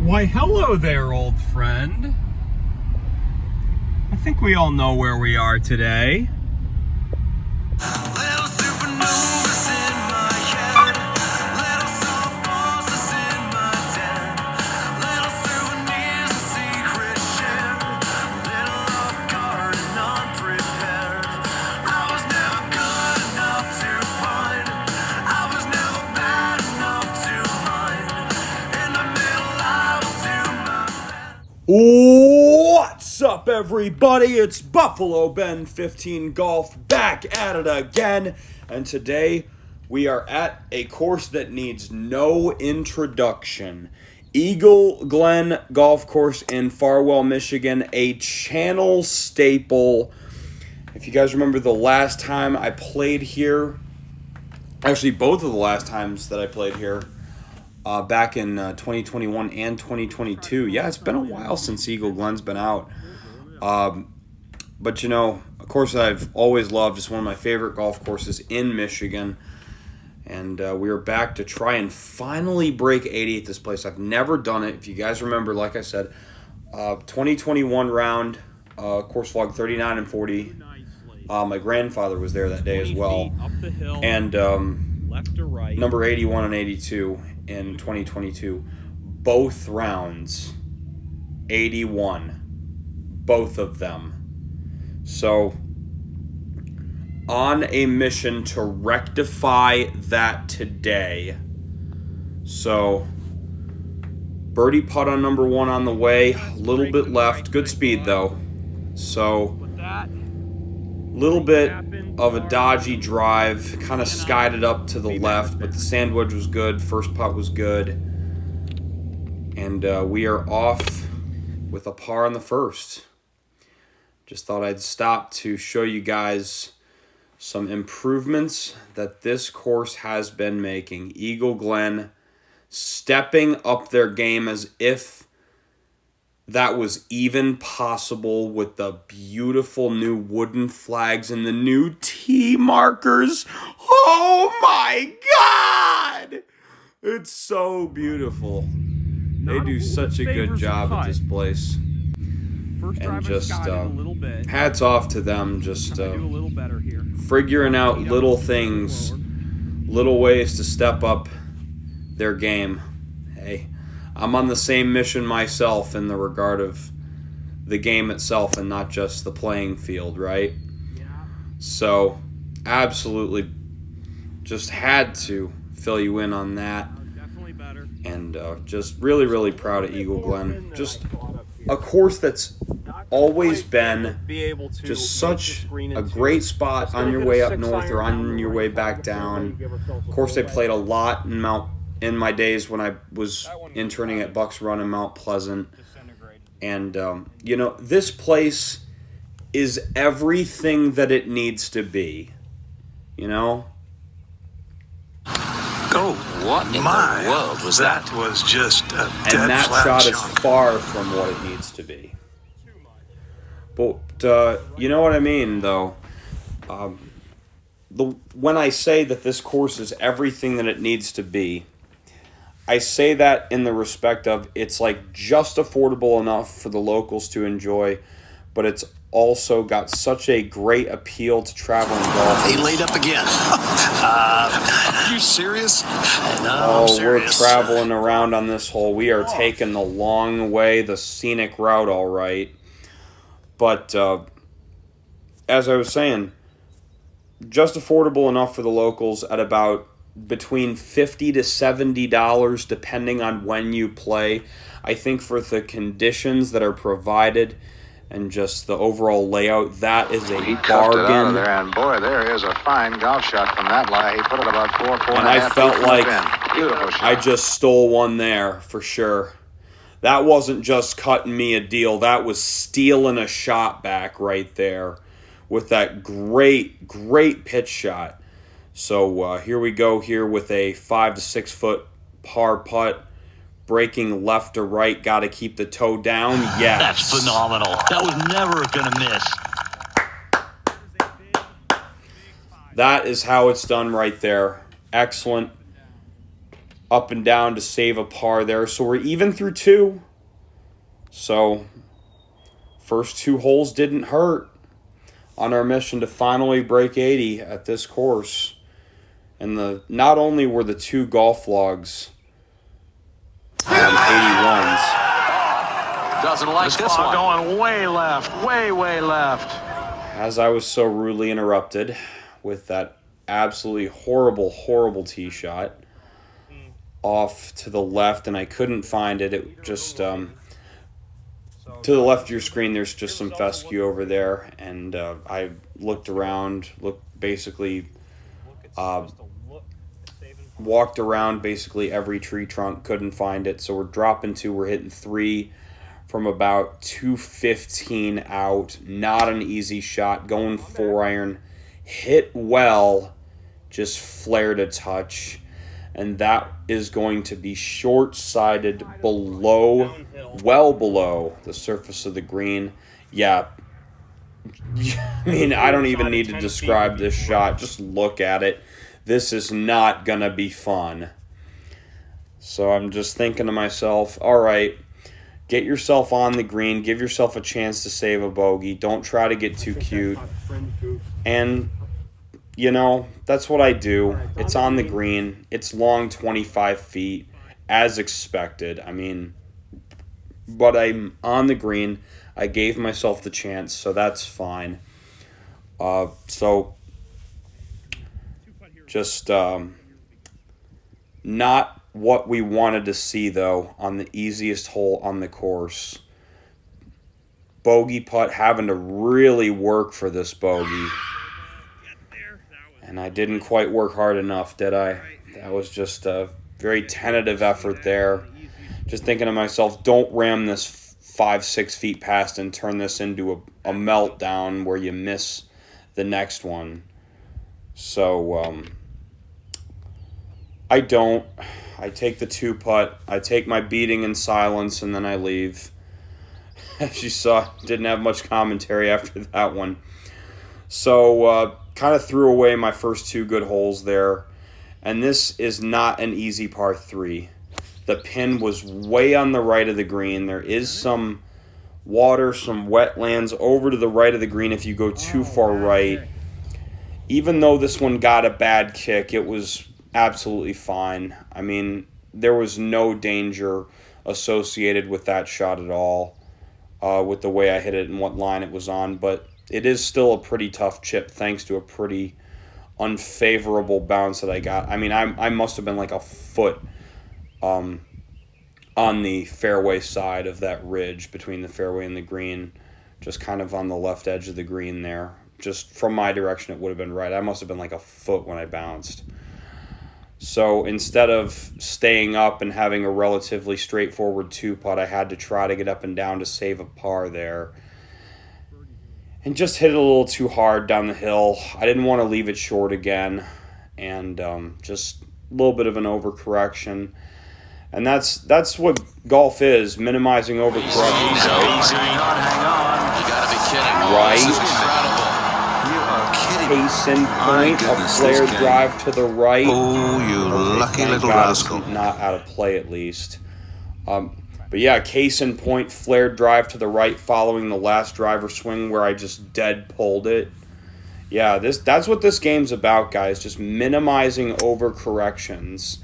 Why, hello there, old friend. I think we all know where we are today. Little supernovas in my head, little softballs in my den, little souvenirs and secret shared, little off guard and unprepared. I was never good enough to find, I was never bad enough to mind. In the middle I will do my best. What's up, everybody? It's Buffalo Ben 15 Golf back at it again. And today we are at a course that needs no introduction. Glen Golf Course in Farwell, Michigan, a channel staple. If you guys remember the last time I played here, actually both of the last times that I played here, back in 2021 and 2022. Yeah, it's been a while since Glen's been out. But, you know, a course that I've always loved. It's one of my favorite golf courses in Michigan. And we are back to try and finally break 80 at this place. I've never done it. If you guys remember, like I said, 2021 round, course vlog 39 and 40. My grandfather was there that day as well. And number 81 and 82 in 2022. Both rounds, 81. Both of them. So, on a mission to rectify that today. So, birdie putt on number 1 on the way. A little bit left. Good speed, though. So, little bit of a dodgy drive. Kind of skied it up to the left, but the sand wedge was good. First putt was good. And we are off with a par on the first. Just thought I'd stop to show you guys some improvements that this course has been making. Glen stepping up their game as if that was even possible with the beautiful new wooden flags and the new tee markers. Oh my God! It's so beautiful. They do such a good job at this place. And just hats off to them, just figuring out little things, little ways to step up their game. Hey, I'm on the same mission myself in the regard of the game itself and not just the playing field, right? So, absolutely just had to fill you in on that. And just really, really proud of Glen. Just a course that's always been just such a great spot on your way up north or on your way back down. Of course, I played a lot in my days when I was interning at Bucks Run in Mount Pleasant. And, you know, this place is everything that it needs to be, you know? Oh, what in the world was that? That was just a dead and that flat shot chunk. is far from what it needs to be. But you know what I mean, though. When I say that this course is everything that it needs to be, I say that in the respect of it's like just affordable enough for the locals to enjoy, but it's also got such a great appeal to traveling golfers. He laid up again. Are you serious? No, I'm serious. We're traveling around on this hole. We are taking the long way, the scenic route, all right. But as I was saying, just affordable enough for the locals at about between $50 to $70, depending on when you play. I think for the conditions that are provided and just the overall layout, that is a He cuffed it out of bargain. there, and boy, there is a fine golf shot from that lie. He put it about four And and a I half felt feet from like the pin. Beautiful shot. I just stole one there for sure. That wasn't just cutting me a deal. That was stealing a shot back right there with that great, great pitch shot. So here we go here with a 5 to 6 foot par putt. Breaking left to right. Got to keep the toe down. Yes. That's phenomenal. That was never going to miss. That is how it's done right there. Excellent. up and down to save a par there. So we're even through 2. So first 2 holes didn't hurt on our mission to finally break 80 at this course. And not only were the 2 golf logs 81s. Doesn't like this one. Going way left, way left. As I was so rudely interrupted with that absolutely horrible tee shot off to the left, and I couldn't find it. It just to the left of your screen, there's just some fescue over there, and I looked around, walked around basically every tree trunk, couldn't find it. So we're dropping 2, we're hitting 3 from about 215 out. Not an easy shot, going 4-iron, hit well, just flared a touch, and that is going to be short-sided well below the surface of the green. Yeah, I mean, I don't even need to describe this shot. Just look at it. This is not going to be fun. So I'm just thinking to myself, all right, get yourself on the green. Give yourself a chance to save a bogey. Don't try to get too cute. And, you know, that's what I do. It's on the green. It's long, 25 feet, as expected. I mean, but I'm on the green. I gave myself the chance, so that's fine. Just not what we wanted to see, though, on the easiest hole on the course. Bogey putt, having to really work for this bogey. And I didn't quite work hard enough, did I? That was just a very tentative effort there. Just thinking to myself, don't ram this 5-6 feet past and turn this into a meltdown where you miss the next one. So, I don't. I take the 2-putt. I take my beating in silence, and then I leave. As you saw, didn't have much commentary after that one. So, kind of threw away my first 2 good holes there. And this is not an easy par 3. The pin was way on the right of the green. There is some water, some wetlands over to the right of the green if you go too far right. Even though this one got a bad kick, it was absolutely fine. I mean, there was no danger associated with that shot at all, with the way I hit it and what line it was on. But it is still a pretty tough chip thanks to a pretty unfavorable bounce that I got. I mean, I must have been like a foot on the fairway side of that ridge between the fairway and the green, just kind of on the left edge of the green there. Just from my direction, it would have been right. I must have been like a foot when I bounced. So instead of staying up and having a relatively straightforward 2-putt, I had to try to get up and down to save a par there. And just hit it a little too hard down the hill. I didn't want to leave it short again. And just a little bit of an overcorrection. And that's what golf is, minimizing overcorrection. Hang on. You gotta be kidding me. Right. This is incredible. Case in point, a flare drive to the right. Oh, you lucky little rascal. Not out of play, at least. But yeah, case in point, flared drive to the right following the last driver swing where I just dead pulled it. Yeah, that's what this game's about, guys. Just minimizing overcorrections.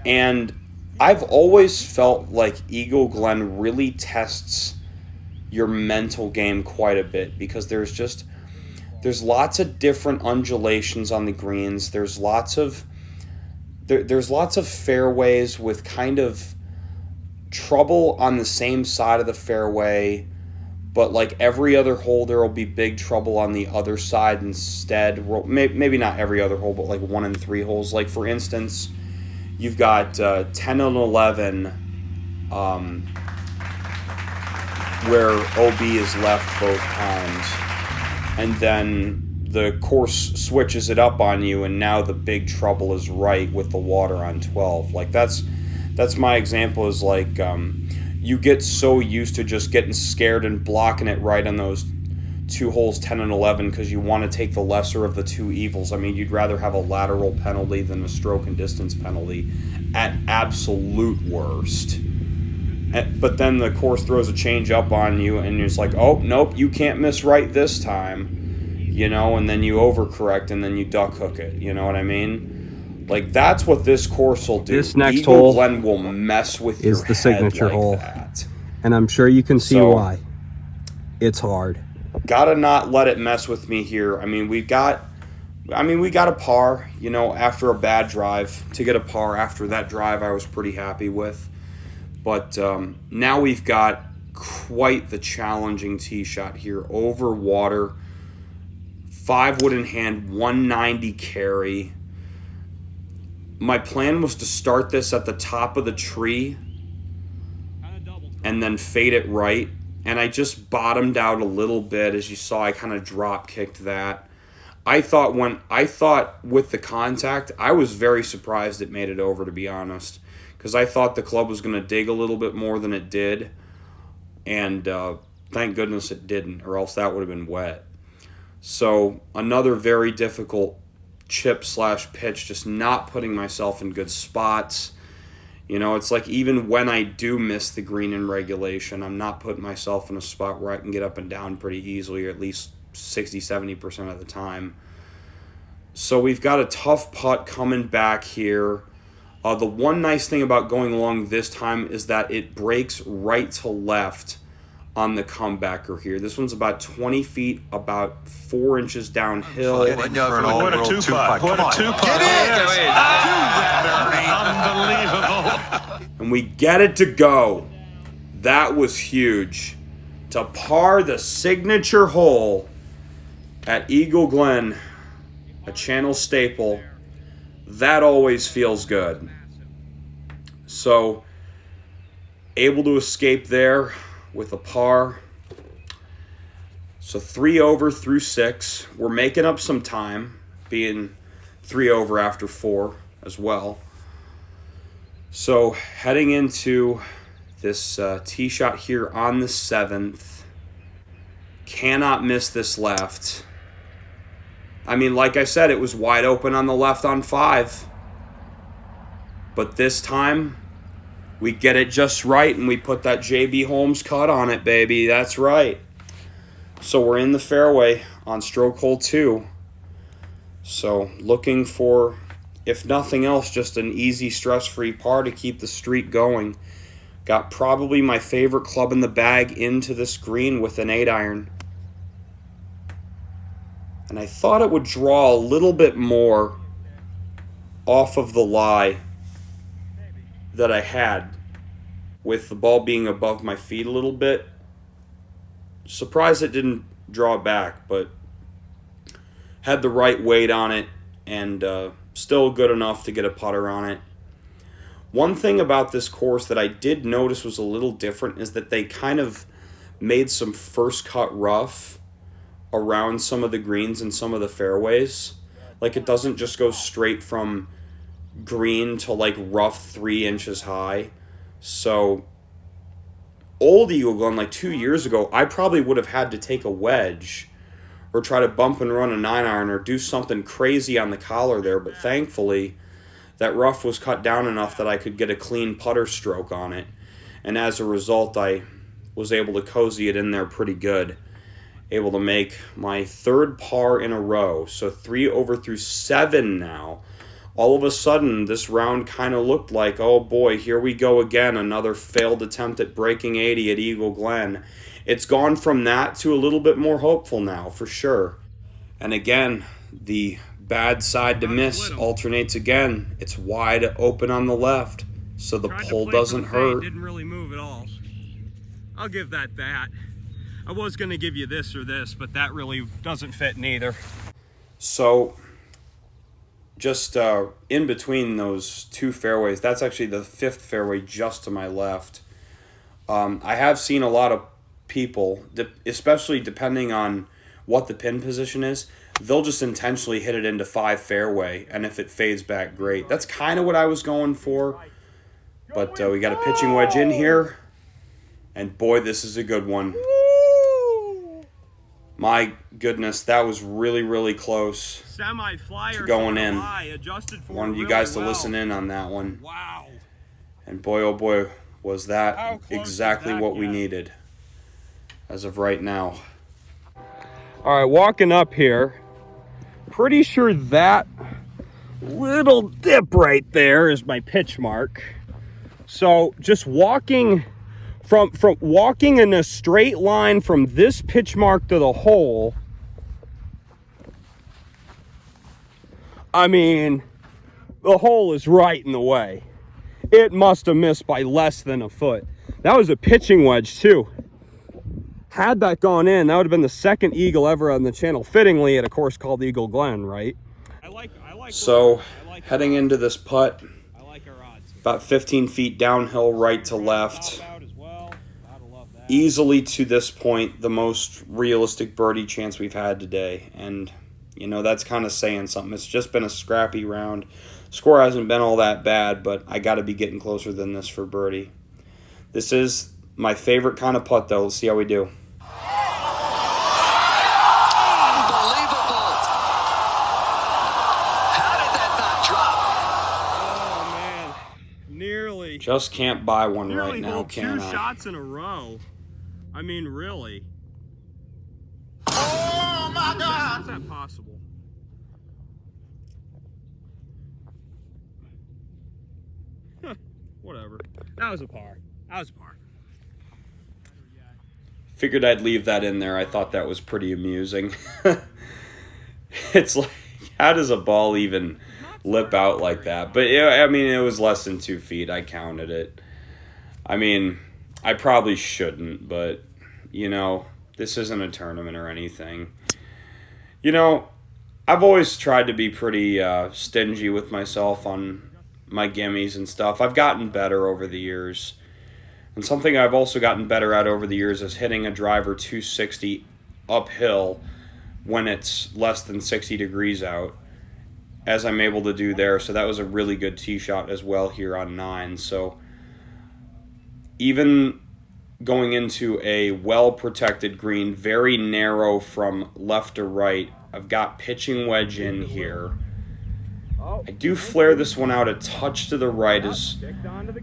And I've always felt like Eagle Glen really tests your mental game quite a bit because there's lots of different undulations on the greens. There's lots of fairways with kind of trouble on the same side of the fairway, but like every other hole there will be big trouble on the other side instead. Well, maybe not every other hole, but like 1 and 3 holes. Like for instance, you've got 10 and 11 where OB is left both times. And then the course switches it up on you, and now the big trouble is right with the water on 12. Like that's my example. Is like you get so used to just getting scared and blocking it right on those two holes 10 and 11 because you want to take the lesser of the two evils. I mean, you'd rather have a lateral penalty than a stroke and distance penalty at absolute worst. But then the course throws a change up on you, and you're just like, oh, nope, you can't miss right this time, you know, and then you overcorrect, and then you duck hook it, you know what I mean? Like, that's what this course will do. This next Eagle hole Glen will mess with is your the head signature like hole. that. And I'm sure you can see So- why. It's hard. Gotta not let it mess with me here. I mean, we got a par, you know, after a bad drive. To get a par after that drive, I was pretty happy with. But now we've got quite the challenging tee shot here. Over water, 5 wood in hand, 190 carry. My plan was to start this at the top of the tree and then fade it right. And I just bottomed out a little bit. As you saw, I kind of drop kicked that. I thought with the contact, I was very surprised it made it over, to be honest, because I thought the club was going to dig a little bit more than it did, and thank goodness it didn't, or else that would have been wet. So another very difficult chip/pitch, just not putting myself in good spots. You know, it's like even when I do miss the green in regulation, I'm not putting myself in a spot where I can get up and down pretty easily, or at least 60-70% of the time. So we've got a tough putt coming back here. The one nice thing about going long this time is that it breaks right to left on the comebacker here. This one's about 20 feet, about 4 inches downhill. What a two-putt. What a two-putt. Unbelievable. And we get it to go. That was huge. To par the signature hole at Eagle Glen, a channel staple. That always feels good. So, able to escape there with a par. So 3 over through 6. We're making up some time, being 3 over after 4 as well. So heading into this tee shot here on the 7th. Cannot miss this left. I mean, like I said, it was wide open on the left on 5. But this time, we get it just right, and we put that J.B. Holmes cut on it, baby. That's right. So we're in the fairway on stroke hole 2. So looking for, if nothing else, just an easy, stress-free par to keep the streak going. Got probably my favorite club in the bag into this green with an 8-iron. And I thought it would draw a little bit more off of the lie that I had, with the ball being above my feet a little bit. Surprised it didn't draw back, but had the right weight on it, and still good enough to get a putter on it. One thing about this course that I did notice was a little different is that they kind of made some first cut rough around some of the greens and some of the fairways. Like, it doesn't just go straight from green to like rough 3 inches high. So old Eagle Glen, like 2 years ago, I probably would have had to take a wedge or try to bump and run a 9-iron or do something crazy on the collar there. But thankfully, that rough was cut down enough that I could get a clean putter stroke on it. And as a result, I was able to cozy it in there pretty good. Able to make my 3rd par in a row. So 3 over through 7 now. All of a sudden, this round kind of looked like, oh boy, here we go again. Another failed attempt at breaking 80 at Eagle Glen. It's gone from that to a little bit more hopeful now, for sure. And again, the bad side to miss alternates again. It's wide open on the left, so the pull doesn't hurt. Didn't really move at all. I'll give that. I was going to give you this or this, but that really doesn't fit neither. So, just in between those 2 fairways, that's actually the 5th fairway just to my left. I have seen a lot of people, especially depending on what the pin position is, they'll just intentionally hit it into 5 fairway, and if it fades back, great. That's kind of what I was going for, but we got a pitching wedge in here, and boy, this is a good one. My goodness, that was really, really close Semi-flyer to going in. Adjusted for Wanted you really guys to well. listen in on that one. Wow. And boy, oh boy, was How that close exactly did that what we get? needed as of right now. All right, walking up here, pretty sure that little dip right there is my pitch mark. So just walking from walking in a straight line from this pitch mark to the hole, I mean, the hole is right in the way. It must have missed by less than a foot. That was a pitching wedge too. Had that gone in, that would have been the second eagle ever on the channel, fittingly at a course called Eagle Glen, right? So, heading into this putt, I like our odds. about 15 feet downhill, right to left. Easily to this point, the most realistic birdie chance we've had today. And, you know, that's kind of saying something. It's just been a scrappy round. Score hasn't been all that bad, but I got to be getting closer than this for birdie. This is my favorite kind of putt, though. Let's see how we do. Unbelievable! How did that not drop? Oh man, nearly Just can't buy one right nearly now, hole can two I? shots in a row. I mean, really. Oh my God! How's that possible? Whatever. That was a par. That was a par. Figured I'd leave that in there. I thought that was pretty amusing. It's like, how does a ball even lip out like that? But yeah, I mean, it was less than 2 feet. I counted it. I mean, I probably shouldn't, but, you know, this isn't a tournament or anything. You know, I've always tried to be pretty stingy with myself on my gimmies and stuff. I've gotten better over the years. And something I've also gotten better at over the years is hitting a driver 260 uphill when it's less than 60 degrees out, as I'm able to do there. So that was a really good tee shot as well here on 9. So even going into a well-protected green, very narrow from left to right, I've got pitching wedge in here. I do flare this one out a touch to the right as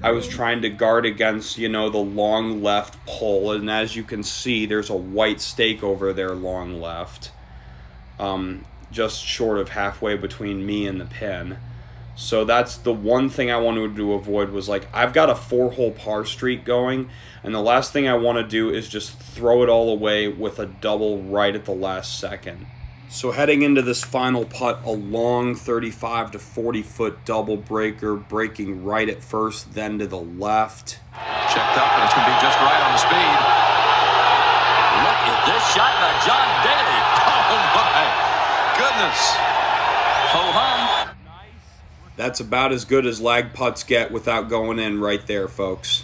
I was trying to guard against, you know, the long left pull. And as you can see, there's a white stake over there long left. Just short of halfway between me and the pin. So that's the one thing I wanted to avoid was like, I've got a 4-hole par streak going. And the last thing I want to do is just throw it all away with a double right at the last second. So heading into this final putt, a long 35 to 40 foot double breaker, breaking right at first, then to the left. Checked up, and it's going to be just right on the speed. Look at this shot by John Daly. Oh, my goodness. Ho-hum. That's about as good as lag putts get without going in right there, folks.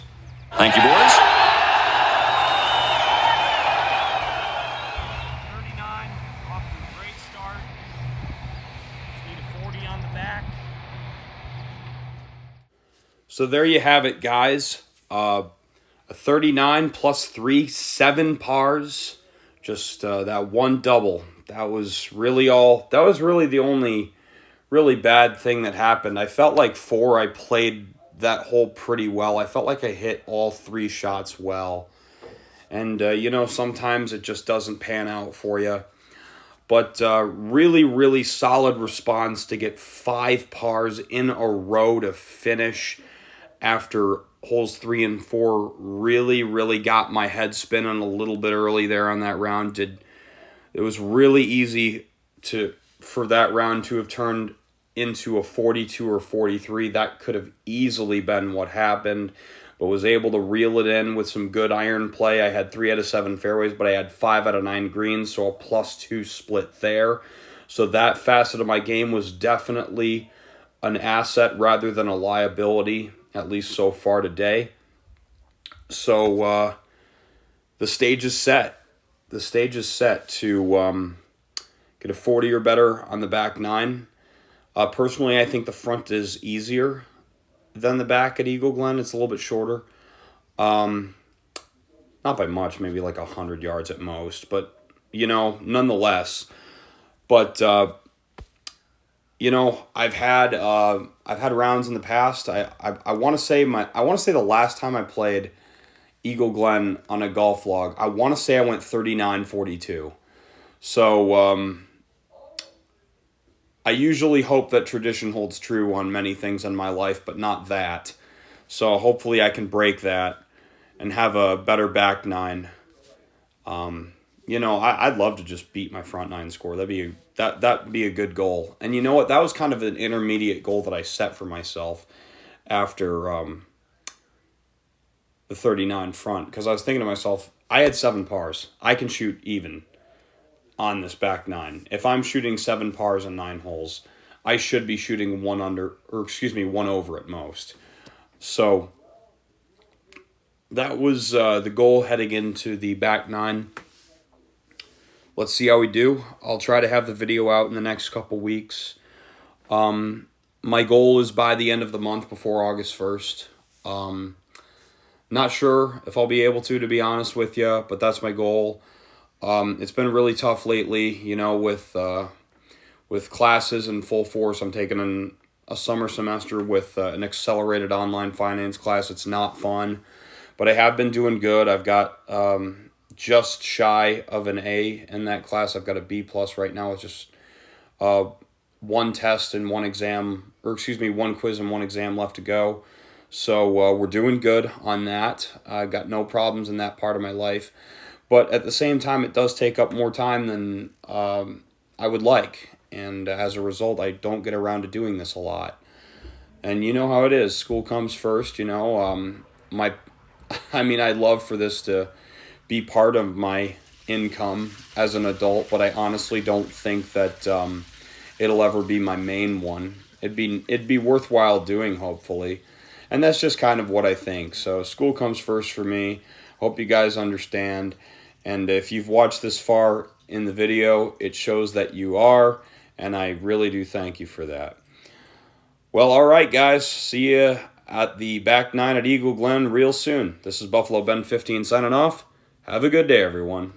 Thank you, boys. 39 off to a great start. Just need a 40 on the back. So there you have it, guys. A 39 plus 3, 7 pars. Just that one double. That was really all. That was really the only really bad thing that happened. I felt like 4, I played that hole pretty well. I felt like I hit all 3 shots well. And, you know, sometimes it just doesn't pan out for you. But really, really solid response to get 5 pars in a row to finish after holes 3 and 4 really, really got my head spinning a little bit early there on that round. It was really easy for that round to have turned into a 42 or 43. That could have easily been what happened, but was able to reel it in with some good iron play. I had 3 out of 7 fairways, but I had 5 out of 9 greens, so a +2 split there. So that facet of my game was definitely an asset rather than a liability, at least so far today. So the stage is set. The stage is set to get a 40 or better on the back 9. Personally, I think the front is easier than the back at Eagle Glen. It's a little bit shorter. Not by much, maybe like 100 yards at most. But, you know, nonetheless. But you know, I've had rounds in the past. I want to say the last time I played Eagle Glen on a golf log, I want to say I went 39-42. So I usually hope that tradition holds true on many things in my life, but not that. So hopefully I can break that and have a better back nine. You know, I'd love to just beat my front nine score. That'd be a good goal. And you know what? That was kind of an intermediate goal that I set for myself after the 39 front, because I was thinking to myself, I had 7 pars. I can shoot even on this back nine. If I'm shooting 7 pars on 9 holes, I should be shooting one over at most. So that was the goal heading into the back nine. Let's see how we do. I'll try to have the video out in the next couple weeks. My goal is by the end of the month, before August 1st. Not sure if I'll be able to be honest with you, but that's my goal. It's been really tough lately, you know, with classes in full force. I'm taking a summer semester with an accelerated online finance class. It's not fun, but I have been doing good. I've got just shy of an A in that class. I've got a B plus right now. It's just one test and one exam, one quiz and one exam left to go. So we're doing good on that. I've got no problems in that part of my life. But at the same time, it does take up more time than I would like. And as a result, I don't get around to doing this a lot. And you know how it is. School comes first, you know. I'd love for this to be part of my income as an adult, but I honestly don't think that it'll ever be my main one. It'd be worthwhile doing, hopefully. And that's just kind of what I think. So school comes first for me. Hope you guys understand. And if you've watched this far in the video, it shows that you are, and I really do thank you for that. Well, all right, guys. See you at the back nine at Eagle Glen real soon. This is Buffalo Ben 15 signing off. Have a good day, everyone.